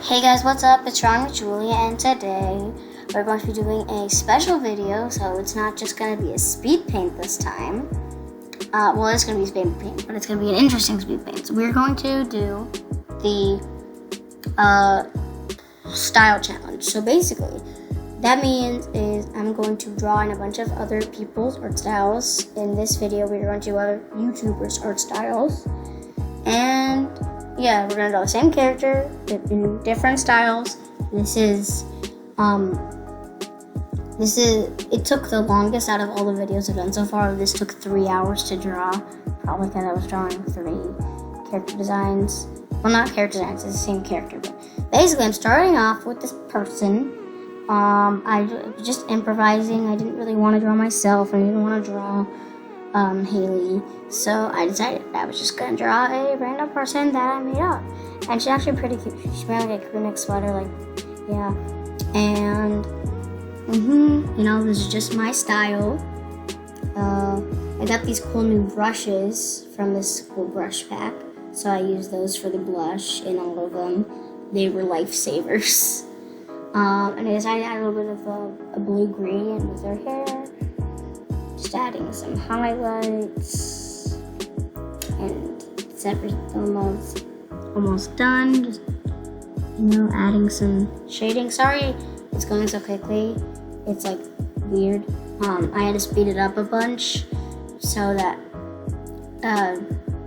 Hey guys, what's up? It's Ron with Julia, and today we're going to be doing a special video, so it's not just going to be a speed paint this time. Well, it's going to be speed paint, but it's going to be an interesting speed paint. So we're going to do the style challenge. So basically, that means is I'm going to draw in a bunch of other people's art styles. In this video, we're going to do other YouTubers' art styles. And yeah, we're gonna draw the same character in different styles. It took the longest out of all the videos I've done so far. This took 3 hours to draw, probably because I was drawing 3 character designs. Well, not character designs, it's the same character, but basically I'm starting off with this person. I was just improvising. I didn't really want to draw myself. I didn't want to draw Haley, so I decided I was just gonna draw a random person that I made up, and she's actually pretty cute. She's wearing like a crew neck sweater, like, yeah, and you know, this is just my style. I got these cool new brushes from this cool brush pack, so I used those for the blush in all of them. They were lifesavers. And I decided to add a little bit of a blue gradient with her hair. Just adding some highlights, and it's almost done. Just, you know, adding some shading. Sorry it's going so quickly. It's like weird. I had to speed it up a bunch so that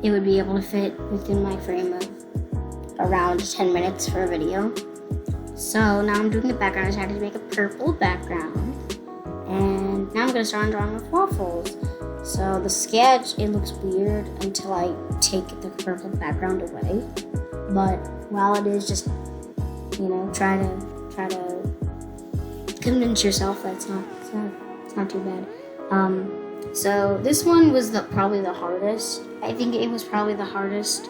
it would be able to fit within my frame of around 10 minutes for a video. So now I'm doing the background. I decided to make a purple background. And now I'm going to start on DrawingWiffWaffles. So the sketch, it looks weird until I take the purple background away. But while it is, just, you know, try to convince yourself that it's not too bad. So this one was probably the hardest. I think it was probably the hardest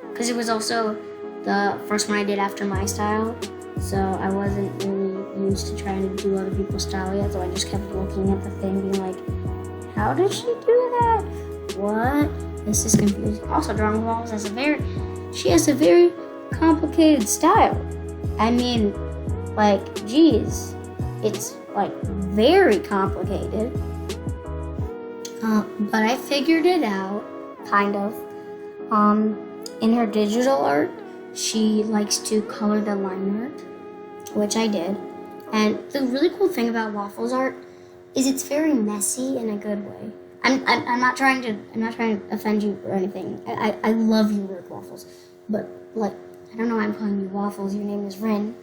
because it was also the first one I did after my style. So I wasn't really used to trying to do other people's style yet, so I just kept looking at the thing being like, how did she do that? What? This is confusing. Also, DrawingWiffWaffles has she has a very complicated style. I mean, like, geez, it's like very complicated. But I figured it out, kind of. In her digital art, she likes to color the line art, which I did. And the really cool thing about Waffles art is it's very messy in a good way. I'm not trying to offend you or anything. I love your work, Waffles, but like, I don't know why I'm calling you Waffles. Your name is Rin.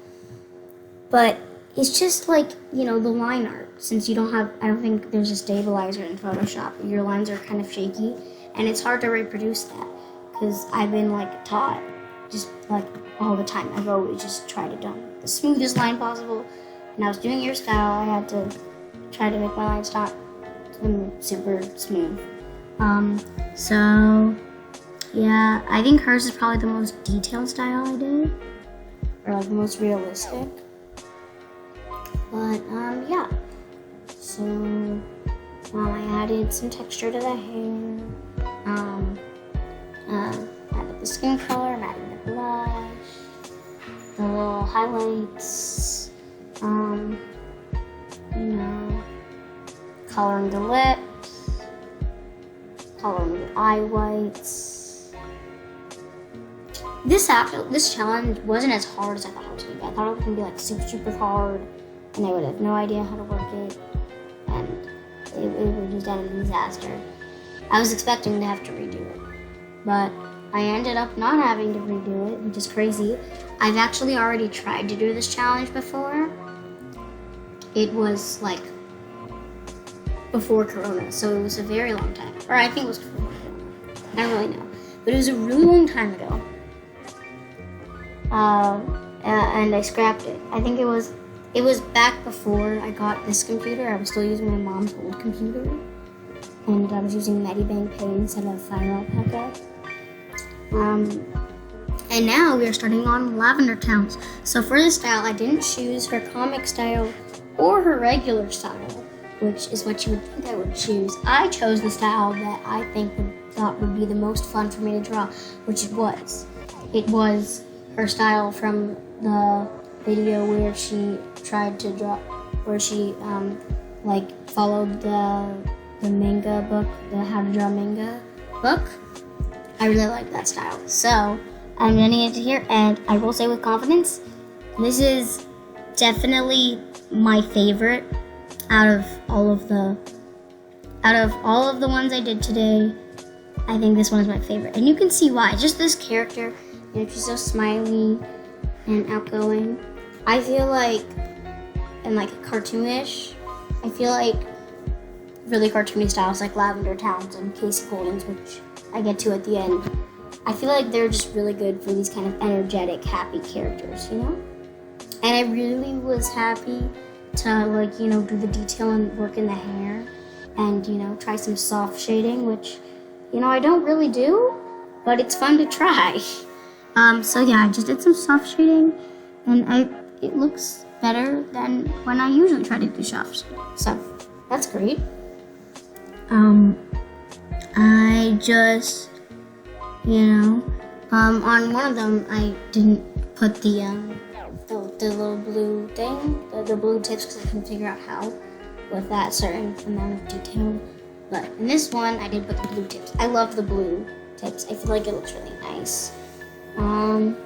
But it's just like, you know, the line art. Since you don't have, I don't think there's a stabilizer in Photoshop. Your lines are kind of shaky, and it's hard to reproduce that because I've been like taught just like all the time. I've always just tried to do the smoothest line possible. When I was doing your style, I had to try to make my lines not super smooth. So yeah, I think hers is probably the most detailed style I did, or like the most realistic. But yeah. So I added some texture to the hair. Added the skin color. I'm adding the blush, the little highlights. You know, coloring the lips, coloring the eye whites. This challenge wasn't as hard as I thought it was gonna be. I thought it was gonna be like super hard, and I would have no idea how to work it, and it would have been a disaster. I was expecting to have to redo it, but I ended up not having to redo it, which is crazy. I've actually already tried to do this challenge before. It was like before Corona, so it was a very long time. Or I think it was before Corona. I don't really know. But it was a really long time ago. And I scrapped it. I think it was back before I got this computer. I was still using my mom's old computer. And I was using Medibank Pay instead of Fire Alpaca. And now we are starting on LavenderTowne. So for this style, I didn't choose her comic style or her regular style, which is what you would think I would choose. I chose the style that I thought would be the most fun for me to draw, which it was. It was her style from the video where she tried to draw, where she like followed the manga book, the How to Draw Manga book. I really like that style. So I'm getting into here, and I will say with confidence, this is definitely my favorite out of all of the ones I did today. I think this one is my favorite, and you can see why. Just this character, she's so smiley and outgoing. I feel like, and like cartoonish, I feel like really cartoony styles like LavenderTowne's and Kasey Golden's, which I get to at the end. I feel like they're just really good for these kind of energetic, happy characters, you know? And I really was happy to, like, you know, do the detail and work in the hair and, you know, try some soft shading, which, you know, I don't really do, but it's fun to try. So yeah, I just did some soft shading, and it looks better than when I usually try to do soft shading. So that's great. I just, you know, on one of them, I didn't put the little blue thing, the blue tips, because I couldn't figure out how with that certain amount of detail. But in this one, I did put the blue tips. I love the blue tips. I feel like it looks really nice. And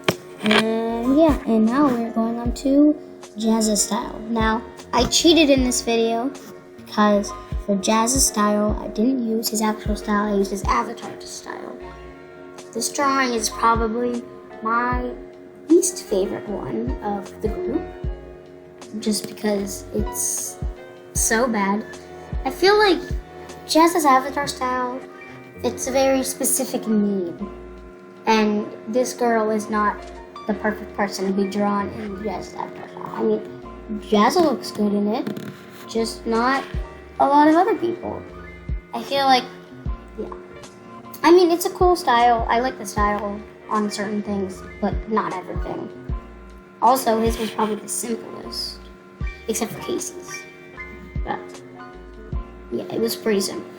yeah, and now we're going on to Jazza style. Now, I cheated in this video because for Jazza style, I didn't use his actual style, I used his avatar style. This drawing is probably my least favorite one of the group, just because it's so bad. I feel like Jazza's avatar style fits a very specific need, and this girl is not the perfect person to be drawn in Jazza's avatar style. I mean, Jazza looks good in it, just not a lot of other people. I feel like, yeah. I mean, it's a cool style. I like the style on certain things, but not everything. Also, his was probably the simplest, except for Kasey's. But yeah, it was pretty simple.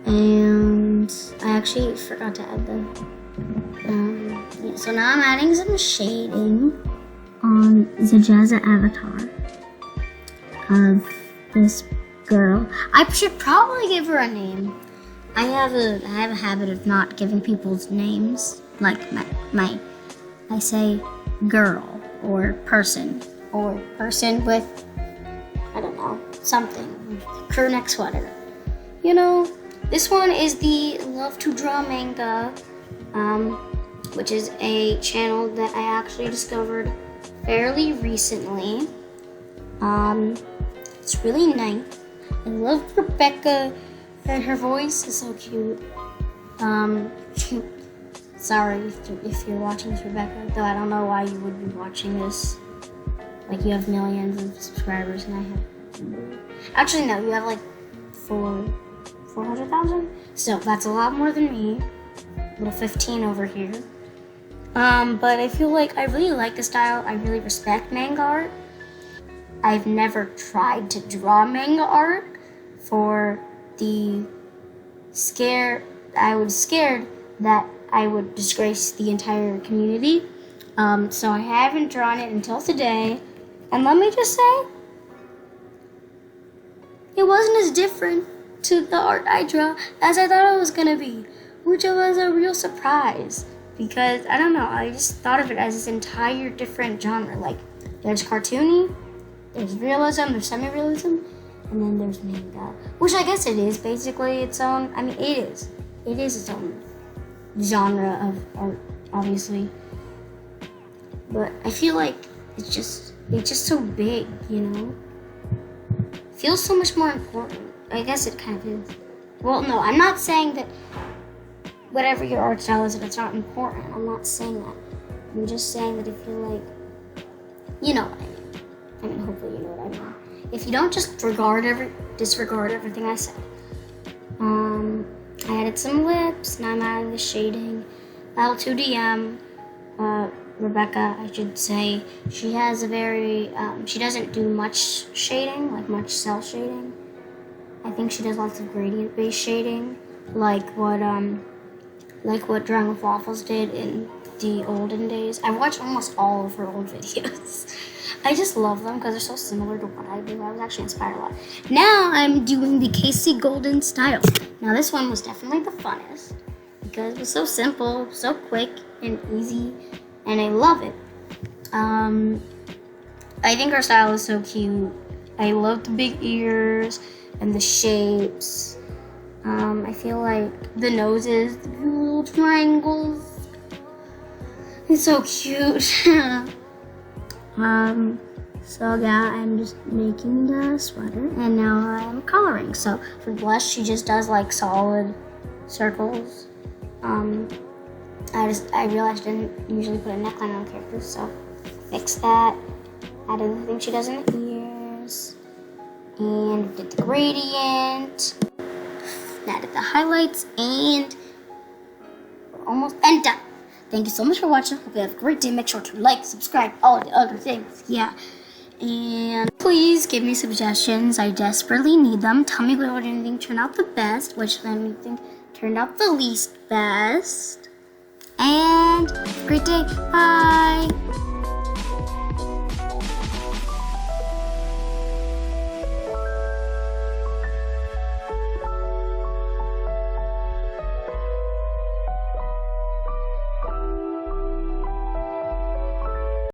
And I actually forgot to add yeah, so now I'm adding some shading on the Jazza avatar of this girl. I should probably give her a name. I have a habit of not giving people's names. Like I say girl or person with, I don't know, something, crew neck sweater. You know, this one is the Love to Draw Manga, which is a channel that I actually discovered fairly recently. It's really nice. I love Rebecca, and her voice is so cute. Sorry if you're watching this, Rebecca, though I don't know why you would be watching this. Like, you have millions of subscribers, and I have... Actually, no, you have like 400,000? So, that's a lot more than me. Little 15 over here. But I feel like I really like the style. I really respect manga art. I've never tried to draw manga art for the I was scared that I would disgrace the entire community. So I haven't drawn it until today. And let me just say, it wasn't as different to the art I draw as I thought it was gonna be, which was a real surprise. Because, I don't know, I just thought of it as this entire different genre. Like, there's cartoony, there's realism, there's semi-realism, and then there's manga. Which I guess it is basically its own, I mean, it is its own genre of art, obviously. But I feel like it's just so big, you know? It feels so much more important. I guess it kind of is. Well, no, I'm not saying that whatever your art style is, if it's not important. I'm not saying that. I'm just saying that if you like, you know what I mean. I mean, hopefully you know what I mean. If you don't just disregard everything I said. I added some lips, and I'm adding the shading. L2DM, Rebecca, I should say, she has a very, she doesn't do much shading, like much cell shading. I think she does lots of gradient-based shading, like what like what DrawingWiffWaffles did in the olden days. I've watched almost all of her old videos. I just love them because they're so similar to what I do. I was actually inspired a lot. Now I'm doing the Kasey Golden style. Now this one was definitely the funnest because it was so simple, so quick and easy, and I love it. I think her style is so cute. I love the big ears and the shapes. I feel like the noses, the little triangles. It's so cute. So yeah, I'm just making the sweater and now I'm coloring. So for blush, she just does like solid circles. I realized I didn't usually put a neckline on characters, so fix that. Added the thing she does in the ears. And did the gradient. Added the highlights and we're almost done. Thank you so much for watching. Hope you have a great day. Make sure to like, subscribe, all the other things. Yeah. And please give me suggestions. I desperately need them. Tell me what anything turned out the best, which anything turned out the least best. And have a great day. Bye.